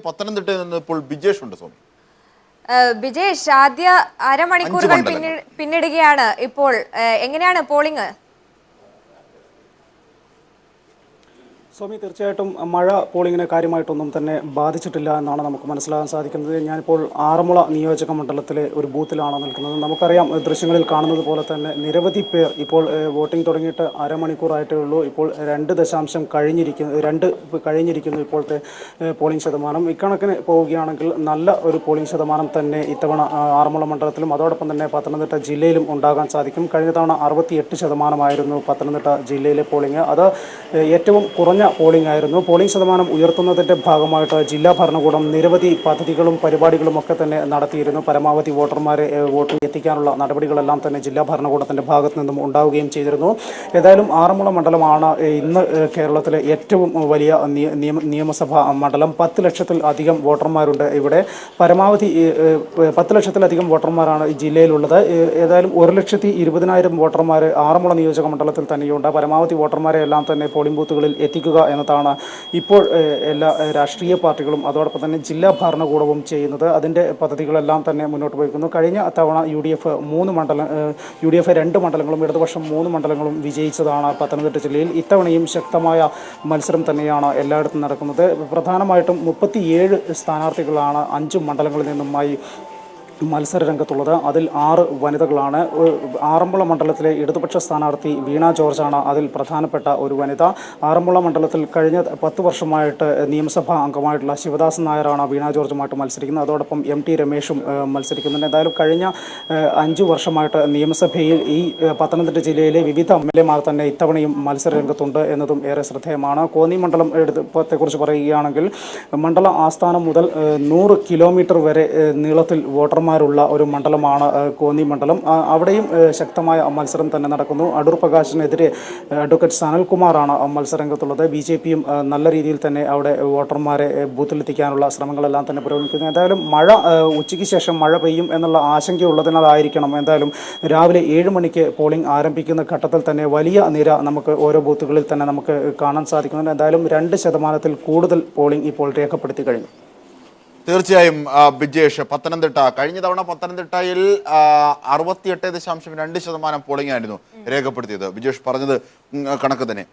പത്തനംതിട്ടയിൽ നിന്ന് ഇപ്പോൾ ബിജേഷ് ഉണ്ട്. സ്വാമി ബിജേഷ്, ആദ്യ അരമണിക്കൂറുകൾ പിന്നിടുകയാണ് ഇപ്പോൾ. എങ്ങനെയാണ് പോളിംഗ്? സ്വാമി, തീർച്ചയായിട്ടും മഴ പോളിങ്ങിനെ കാര്യമായിട്ടൊന്നും തന്നെ ബാധിച്ചിട്ടില്ല എന്നാണ് നമുക്ക് മനസ്സിലാക്കാൻ സാധിക്കുന്നത്. ഞാനിപ്പോൾ ആറന്മുള നിയോജക മണ്ഡലത്തിലെ ഒരു ബൂത്തിലാണ് നിൽക്കുന്നത്. നമുക്കറിയാം, ദൃശ്യങ്ങളിൽ കാണുന്നത് പോലെ തന്നെ നിരവധി പേർ ഇപ്പോൾ വോട്ടിംഗ് തുടങ്ങിയിട്ട് അരമണിക്കൂറായിട്ടേ ഉള്ളൂ. ഇപ്പോൾ 2 കഴിഞ്ഞിരിക്കുന്നു ഇപ്പോഴത്തെ പോളിംഗ് ശതമാനം. ഇക്കണക്കിന് പോവുകയാണെങ്കിൽ നല്ല ഒരു പോളിംഗ് ശതമാനം തന്നെ ഇത്തവണ ആറന്മുള മണ്ഡലത്തിലും അതോടൊപ്പം തന്നെ പത്തനംതിട്ട ജില്ലയിലും ഉണ്ടാകാൻ സാധിക്കും. കഴിഞ്ഞ തവണ 68% പത്തനംതിട്ട ജില്ലയിലെ പോളിംഗ്. അത് ഏറ്റവും കുറഞ്ഞ പോളിംഗ് ആയിരുന്നു. പോളിംഗ് ശതമാനം ഉയർത്തുന്നതിൻ്റെ ഭാഗമായിട്ട് ജില്ലാ ഭരണകൂടം നിരവധി പദ്ധതികളും പരിപാടികളും ഒക്കെ തന്നെ നടത്തിയിരുന്നു. പരമാവധി വോട്ടർമാരെ വോട്ടിൽ എത്തിക്കാനുള്ള നടപടികളെല്ലാം തന്നെ ജില്ലാ ഭരണകൂടത്തിൻ്റെ ഭാഗത്തു നിന്നും ഉണ്ടാവുകയും ചെയ്തിരുന്നു. ഏതായാലും ആറന്മുള മണ്ഡലമാണ് ഇന്ന് കേരളത്തിലെ ഏറ്റവും വലിയ നിയമസഭാ മണ്ഡലം. 10 ലക്ഷത്തിൽ അധികം വോട്ടർമാരുണ്ട് ഇവിടെ. പരമാവധി 10 ലക്ഷത്തിലധികം വോട്ടർമാരാണ് ഈ ജില്ലയിലുള്ളത്. ഏതായാലും 1,20,000 വോട്ടർമാർ ആറന്മുള നിയോജക മണ്ഡലത്തിൽ തന്നെയുണ്ട്. പരമാവധി വോട്ടർമാരെ എല്ലാം തന്നെ പോളിംഗ് ബൂത്തുകളിൽ എത്തിക്കുക എന്നതാണ് ഇപ്പോൾ എല്ലാ രാഷ്ട്രീയ പാർട്ടികളും അതോടൊപ്പം തന്നെ ജില്ലാ ഭരണകൂടവും ചെയ്യുന്നത്. അതിൻ്റെ പദ്ധതികളെല്ലാം തന്നെ മുന്നോട്ട് പോയിരിക്കുന്നു. കഴിഞ്ഞ തവണ UDF 2 മണ്ഡലങ്ങളും ഇടതുപക്ഷം 3 മണ്ഡലങ്ങളും വിജയിച്ചതാണ് പത്തനംതിട്ട ജില്ലയിൽ. ഇത്തവണയും ശക്തമായ മത്സരം തന്നെയാണ് എല്ലായിടത്തും നടക്കുന്നത്. പ്രധാനമായിട്ടും 37 സ്ഥാനാർത്ഥികളാണ് 5 മണ്ഡലങ്ങളിൽ നിന്നുമായി മത്സര രംഗത്തുള്ളത്. അതിൽ 6 വനിതകളാണ്. ആറന്മുള മണ്ഡലത്തിലെ ഇടതുപക്ഷ സ്ഥാനാർത്ഥി വീണ ജോർജാണ് അതിൽ പ്രധാനപ്പെട്ട ഒരു വനിത. ആറന്മുള മണ്ഡലത്തിൽ കഴിഞ്ഞ 10 വർഷമായിട്ട് നിയമസഭാ അംഗമായിട്ടുള്ള ശിവദാസൻ നായരാണ് വീണ ജോർജുമായിട്ട് മത്സരിക്കുന്നത്. അതോടൊപ്പം MT രമേശും മത്സരിക്കുന്നുണ്ട്. എന്തായാലും കഴിഞ്ഞ 5 വർഷമായിട്ട് നിയമസഭയിൽ ഈ പത്തനംതിട്ട ജില്ലയിലെ വിവിധ MLA-മാർ തന്നെ ഇത്തവണയും മത്സര രംഗത്തുണ്ട് എന്നതും ഏറെ ശ്രദ്ധേയമാണ്. കോന്നി മണ്ഡലം എടുത്തത്തെക്കുറിച്ച് പറയുകയാണെങ്കിൽ മണ്ഡല ആസ്ഥാനം മുതൽ 100 കിലോമീറ്റർ വരെ നീളത്തിൽ വോട്ടർമാർ ുള്ള ഒരു മണ്ഡലമാണ് കോന്നി മണ്ഡലം. അവിടെയും ശക്തമായ മത്സരം തന്നെ നടക്കുന്നു. അടൂർ പ്രകാശിനെതിരെ അഡ്വക്കേറ്റ് സനൽകുമാറാണ് മത്സരരംഗത്തുള്ളത്. BJP-യും നല്ല രീതിയിൽ തന്നെ അവിടെ വോട്ടർമാരെ ബൂത്തിലെത്തിക്കാനുള്ള ശ്രമങ്ങളെല്ലാം തന്നെ പുരോഗമിക്കുന്നു. എന്തായാലും ഉച്ചയ്ക്ക് ശേഷം മഴ പെയ്യും എന്നുള്ള ആശങ്കയുള്ളതിനാലായിരിക്കണം എന്തായാലും രാവിലെ 7 മണിക്ക് പോളിംഗ് ആരംഭിക്കുന്ന ഘട്ടത്തിൽ തന്നെ വലിയ നിര നമുക്ക് ഓരോ ബൂത്തുകളിൽ തന്നെ നമുക്ക് കാണാൻ സാധിക്കുന്നുണ്ട്. എന്തായാലും 2% കൂടുതൽ പോളിംഗ് ഇപ്പോൾ രേഖപ്പെടുത്തി കഴിഞ്ഞു. തീർച്ചയായും ബിജേഷ്, പത്തനംതിട്ട കഴിഞ്ഞ തവണ പത്തനംതിട്ടയിൽ 68.2% പോളിംഗ് ആയിരുന്നു രേഖപ്പെടുത്തിയത്. ബിജേഷ് പറഞ്ഞത് കണക്ക് തന്നെ.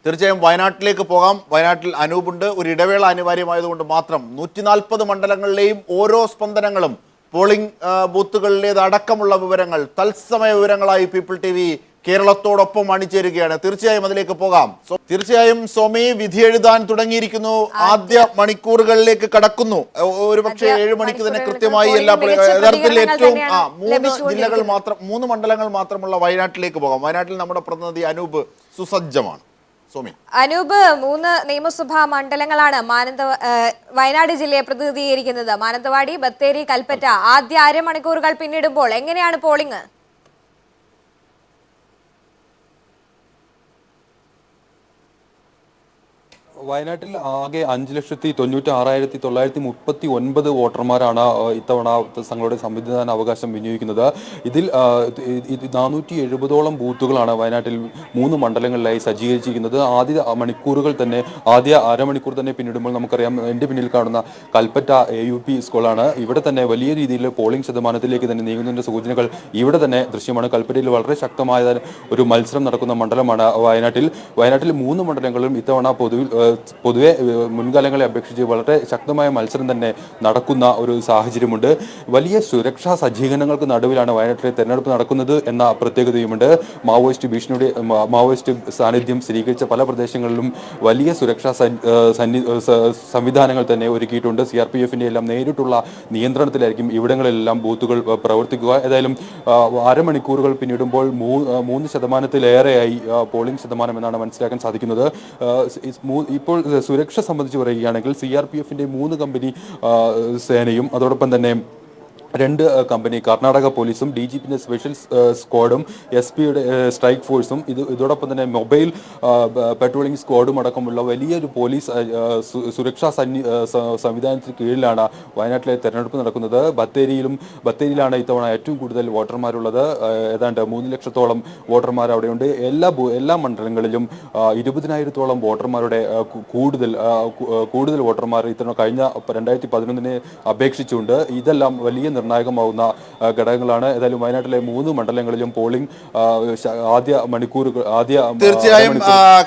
തീർച്ചയായും വയനാട്ടിലേക്ക് പോകാം. വയനാട്ടിൽ അനൂപുണ്ട്. ഒരു ഇടവേള അനിവാര്യമായതുകൊണ്ട് മാത്രം 140 മണ്ഡലങ്ങളിലെയും ഓരോ സ്പന്ദനങ്ങളും പോളിംഗ് ബൂത്തുകളിലേത് അടക്കമുള്ള വിവരങ്ങൾ തത്സമയ വിവരങ്ങളായി പീപ്പിൾ TV കേരളത്തോടൊപ്പം അണിചേരുകയാണ്. തീർച്ചയായും അതിലേക്ക് പോകാം. തീർച്ചയായും സ്വാമി, വിധി എഴുതാൻ തുടങ്ങിയിരിക്കുന്നു. ആദ്യ മണിക്കൂറുകളിലേക്ക് കടക്കുന്നു. ഒരുപക്ഷെ 7 മണിക്ക് തന്നെ കൃത്യമായി എല്ലാ യഥാർത്ഥത്തിൽ ഏറ്റവും 3 ജില്ലകൾ മാത്രം 3 മണ്ഡലങ്ങൾ മാത്രമുള്ള വയനാട്ടിലേക്ക് പോകാം. വയനാട്ടിൽ നമ്മുടെ പ്രതിനിധി അനൂപ് സുസജ്ജമാണ്. അനൂപ്, 3 നിയമസഭാ മണ്ഡലങ്ങളാണ് വയനാട് ജില്ലയെ പ്രതിനിധീകരിക്കുന്നത്. മാനന്തവാടി, ബത്തേരി, കൽപ്പറ്റ. ആദ്യ അരമണിക്കൂറുകൾ പിന്നിടുമ്പോൾ എങ്ങനെയാണ് പോളിംഗ്? വയനാട്ടിൽ ആകെ 5,96,939 വോട്ടർമാരാണ് ഇത്തവണ തങ്ങളുടെ സമ്മതിദാന അവകാശം വിനിയോഗിക്കുന്നത്. ഇതിൽ 470ഓളം ബൂത്തുകളാണ് വയനാട്ടിൽ 3 മണ്ഡലങ്ങളിലായി സജ്ജീകരിച്ചിരിക്കുന്നത്. ആദ്യ അരമണിക്കൂർ തന്നെ പിന്നിടുമ്പോൾ നമുക്കറിയാം, എൻ്റെ പിന്നിൽ കാണുന്ന കൽപ്പറ്റ AUP സ്കൂളാണ്. ഇവിടെ തന്നെ വലിയ രീതിയിൽ പോളിംഗ് ശതമാനത്തിലേക്ക് തന്നെ നീങ്ങുന്നതിൻ്റെ സൂചനകൾ ഇവിടെ തന്നെ ദൃശ്യമാണ്. കൽപ്പറ്റയിൽ വളരെ ശക്തമായ ഒരു മത്സരം നടക്കുന്ന മണ്ഡലമാണ് വയനാട്ടിൽ. 3 മണ്ഡലങ്ങളും ഇത്തവണ പൊതുവെ മുൻകാലങ്ങളെ അപേക്ഷിച്ച് വളരെ ശക്തമായ മത്സരം തന്നെ നടക്കുന്ന ഒരു സാഹചര്യമുണ്ട്. വലിയ സുരക്ഷാ സജ്ജീകരണങ്ങൾക്ക് നടുവിലാണ് വയനാട്ടിലെ തെരഞ്ഞെടുപ്പ് നടക്കുന്നത് എന്ന പ്രത്യേകതയുമുണ്ട്. മാവോയിസ്റ്റ് സാന്നിധ്യം സ്ഥിരീകരിച്ച പല പ്രദേശങ്ങളിലും വലിയ സുരക്ഷാ സംവിധാനങ്ങൾ തന്നെ ഒരുക്കിയിട്ടുണ്ട്. CRPF-ന്റെ എല്ലാം നേരിട്ടുള്ള നിയന്ത്രണത്തിലായിരിക്കും ഇവിടങ്ങളിലെല്ലാം ബൂത്തുകൾ പ്രവർത്തിക്കുക. ഏതായാലും അരമണിക്കൂറുകൾ പിന്നിടുമ്പോൾ 3%-ലേറെയായി പോളിംഗ് ശതമാനം എന്നാണ് മനസ്സിലാക്കാൻ സാധിക്കുന്നത്. ഇപ്പോൾ സുരക്ഷ സംബന്ധിച്ച് പറയുകയാണെങ്കിൽ CRPF-ന്റെ 3 കമ്പനി സേനയും അതോടൊപ്പം തന്നെ രണ്ട് കമ്പനി കർണാടക പോലീസും DGPന്റെ സ്പെഷ്യൽ സ്ക്വാഡും SP-യുടെ സ്ട്രൈക്ക് ഫോഴ്സും ഇതോടൊപ്പം തന്നെ മൊബൈൽ പെട്രോളിംഗ് സ്ക്വാഡും അടക്കമുള്ള വലിയൊരു പോലീസ് സുരക്ഷാ സംവിധാനത്തിന് കീഴിലാണ് വയനാട്ടിലെ തെരഞ്ഞെടുപ്പ് നടക്കുന്നത്. ബത്തേരിയിലാണ് ഇത്തവണ ഏറ്റവും കൂടുതൽ വോട്ടർമാരുള്ളത്. ഏതാണ്ട് 3 ലക്ഷത്തോളം വോട്ടർമാർ അവിടെയുണ്ട്. എല്ലാ മണ്ഡലങ്ങളിലും 20,000-ഓളം വോട്ടർമാരുടെ കൂടുതൽ വോട്ടർമാർ ഇത്തവണ കഴിഞ്ഞ 2011 അപേക്ഷിച്ചുണ്ട്. ഇതെല്ലാം വലിയ നിർണായകമാവുന്ന ഘടകങ്ങളാണ്. ഏതായാലും വയനാട്ടിലെ 3 മണ്ഡലങ്ങളിലും പോളിംഗ് തീർച്ചയായും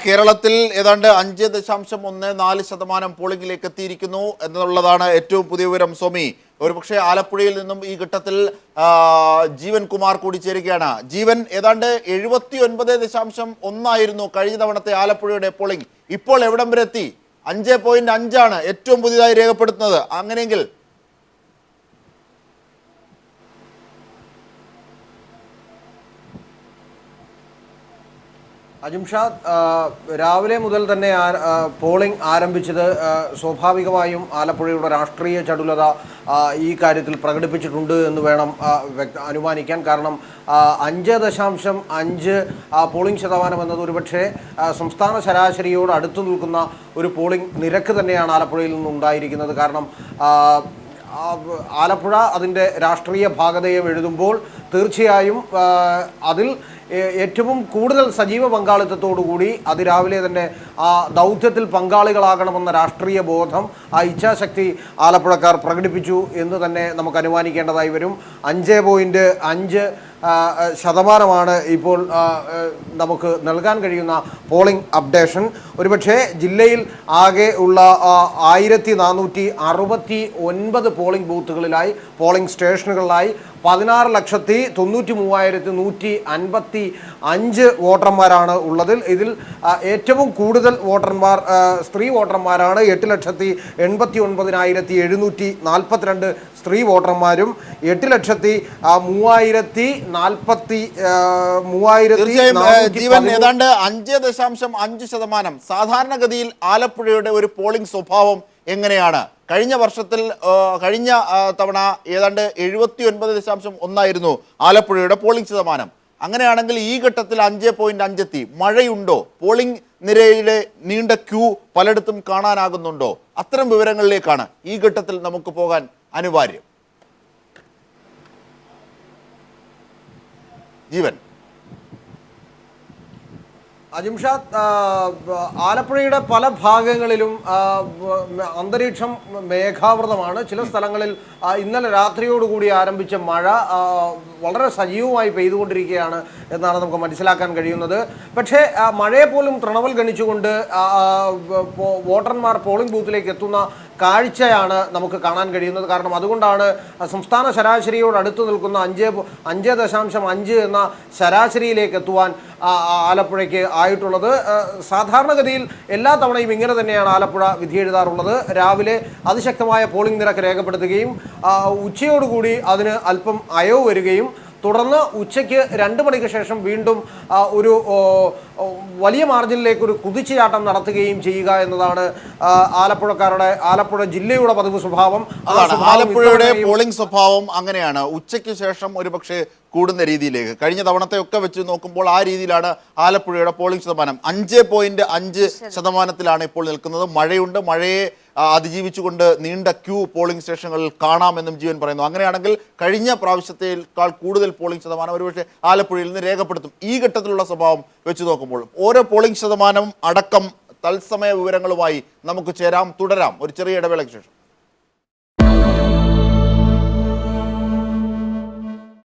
കേരളത്തിൽ ഏതാണ്ട് 5.14% പോളിംഗിലേക്ക് എത്തിയിരിക്കുന്നു എന്നുള്ളതാണ് ഏറ്റവും പുതിയ വിവരം. സോമി, ഒരുപക്ഷെ ആലപ്പുഴയിൽ നിന്നും ഈ ഘട്ടത്തിൽ ജീവൻ കുമാർ കൂടി ചേരുകയാണ്. ജീവൻ, ഏതാണ്ട് 79.1 കഴിഞ്ഞ തവണത്തെ ആലപ്പുഴയുടെ പോളിംഗ്. ഇപ്പോൾ എവിടം വരെ എത്തി? 5.5 ഏറ്റവും പുതിയതായി രേഖപ്പെടുത്തുന്നത്. അങ്ങനെയെങ്കിൽ അജിംഷാദ്, രാവിലെ മുതൽ തന്നെ പോളിംഗ് ആരംഭിച്ചത് സ്വാഭാവികമായും ആലപ്പുഴയുടെ രാഷ്ട്രീയ ചടുലത ഈ കാര്യത്തിൽ പ്രകടിപ്പിച്ചിട്ടുണ്ട് എന്ന് വേണം അനുമാനിക്കാൻ. കാരണം 5.5 പോളിംഗ് ശതമാനം എന്നത് ഒരുപക്ഷെ സംസ്ഥാന ശരാശരിയോട് അടുത്തു നിൽക്കുന്ന ഒരു പോളിംഗ് നിരക്ക് തന്നെയാണ് ആലപ്പുഴയിൽ നിന്നുണ്ടായിരിക്കുന്നത്. കാരണം ആലപ്പുഴ അതിൻ്റെ രാഷ്ട്രീയ ഭാഗതയെ എഴുതുമ്പോൾ തീർച്ചയായും അതിൽ ഏറ്റവും കൂടുതൽ സജീവ പങ്കാളിത്തത്തോടുകൂടി അതിരാവിലെ തന്നെ ആ ദൗത്യത്തിൽ പങ്കാളികളാകണമെന്ന രാഷ്ട്രീയ ബോധം, ആ ഇച്ഛാശക്തി ആലപ്പുഴക്കാർ പ്രകടിപ്പിച്ചു എന്ന് തന്നെ നമുക്ക് അനുമാനിക്കേണ്ടതായി വരും. 5.5% ഇപ്പോൾ നമുക്ക് നൽകാൻ കഴിയുന്ന പോളിംഗ് അപ്ഡേഷൻ. ഒരുപക്ഷെ ജില്ലയിൽ ആകെ ഉള്ള 1469 പോളിംഗ് ബൂത്തുകളിലായി, പോളിംഗ് സ്റ്റേഷനുകളിലായി 16,93,155 വോട്ടർമാരാണ് ഉള്ളതിൽ. ഇതിൽ ഏറ്റവും കൂടുതൽ വോട്ടർമാർ സ്ത്രീ വോട്ടർമാരാണ്. 8,89,742 സ്ത്രീ വോട്ടർമാരും 8,03,040 ജീവൻ, ഏതാണ്ട് 5.5%. സാധാരണഗതിയിൽ ആലപ്പുഴയുടെ ഒരു പോളിംഗ് സ്വഭാവം എങ്ങനെയാണ്? കഴിഞ്ഞ തവണ ഏതാണ്ട് 79.1 ആലപ്പുഴയുടെ പോളിംഗ് ശതമാനം. അങ്ങനെയാണെങ്കിൽ ഈ ഘട്ടത്തിൽ 5.5 എത്തി. മഴയുണ്ടോ? പോളിംഗ് നിരയുടെ നീണ്ട ക്യൂ പലയിടത്തും കാണാനാകുന്നുണ്ടോ? അത്തരം വിവരങ്ങളിലേക്കാണ് ഈ ഘട്ടത്തിൽ നമുക്ക് പോകാൻ അനിവാര്യം. ജീവൻ. അജിംഷാദ്, ആലപ്പുഴയുടെ പല ഭാഗങ്ങളിലും അന്തരീക്ഷം മേഘാവൃതമാണ്. ചില സ്ഥലങ്ങളിൽ ഇന്നലെ രാത്രിയോടുകൂടി ആരംഭിച്ച മഴ വളരെ സജീവമായി പെയ്തുകൊണ്ടിരിക്കുകയാണ് എന്നാണ് നമുക്ക് മനസ്സിലാക്കാൻ കഴിയുന്നത്. പക്ഷേ മഴയെ പോലും തൃണവൽ ഗണിച്ചുകൊണ്ട് വോട്ടർമാർ പോളിംഗ് ബൂത്തിലേക്ക് എത്തുന്ന കാഴ്ചയാണ് നമുക്ക് കാണാൻ കഴിയുന്നത്. കാരണം അതുകൊണ്ടാണ് സംസ്ഥാന ശരാശരിയോട് അടുത്തു നിൽക്കുന്ന 5.5 എന്ന ശരാശരിയിലേക്ക് എത്തുവാൻ ആലപ്പുഴയ്ക്ക് ആയിട്ടുള്ളത്. സാധാരണഗതിയിൽ എല്ലാ തവണയും ഇങ്ങനെ തന്നെയാണ് ആലപ്പുഴ വിധി എഴുതാറുള്ളത്. രാവിലെ അതിശക്തമായ പോളിംഗ് നിരക്ക് രേഖപ്പെടുത്തുകയും ഉച്ചയോടുകൂടി അതിന് അല്പം അയവ് വരികയും തുടർന്ന് ഉച്ചയ്ക്ക് 2 മണിക്ക് ശേഷം വീണ്ടും ഒരു വലിയ മാർജിനിലേക്ക് ഒരു കുതിച്ചുചാട്ടം നടത്തുകയും ചെയ്യുക എന്നതാണ് ആലപ്പുഴ ജില്ലയുടെ പതിവ് സ്വഭാവം. ആലപ്പുഴയുടെ പോളിംഗ് സ്വഭാവം അങ്ങനെയാണ്. ഉച്ചയ്ക്ക് ശേഷം ഒരുപക്ഷെ കൂടുന്ന രീതിയിലേക്ക്. കഴിഞ്ഞ തവണത്തെയൊക്കെ വെച്ച് നോക്കുമ്പോൾ ആ രീതിയിലാണ് ആലപ്പുഴയുടെ പോളിംഗ് ശതമാനം. 5.5% ഇപ്പോൾ നിൽക്കുന്നത്. മഴയുണ്ട്. മഴയെ അതിജീവിച്ചുകൊണ്ട് നീണ്ട ക്യൂ പോളിംഗ് സ്റ്റേഷനുകളിൽ കാണാമെന്നും ജീവൻ പറയുന്നു. അങ്ങനെയാണെങ്കിൽ കഴിഞ്ഞ പ്രാവശ്യത്തേക്കാൾ കൂടുതൽ പോളിംഗ് ശതമാനം ഒരുപക്ഷെ ആലപ്പുഴയിൽ നിന്ന് രേഖപ്പെടുത്തും. ഈ ഘട്ടത്തിലുള്ള സ്വഭാവം വെച്ച് നോക്കുമ്പോൾ ഓരോ പോളിംഗ് ശതമാനം അടക്കം തത്സമയ വിവരങ്ങളുമായി നമുക്ക് തുടരാം ഒരു ചെറിയ ഇടവേളയ്ക്ക് ശേഷം.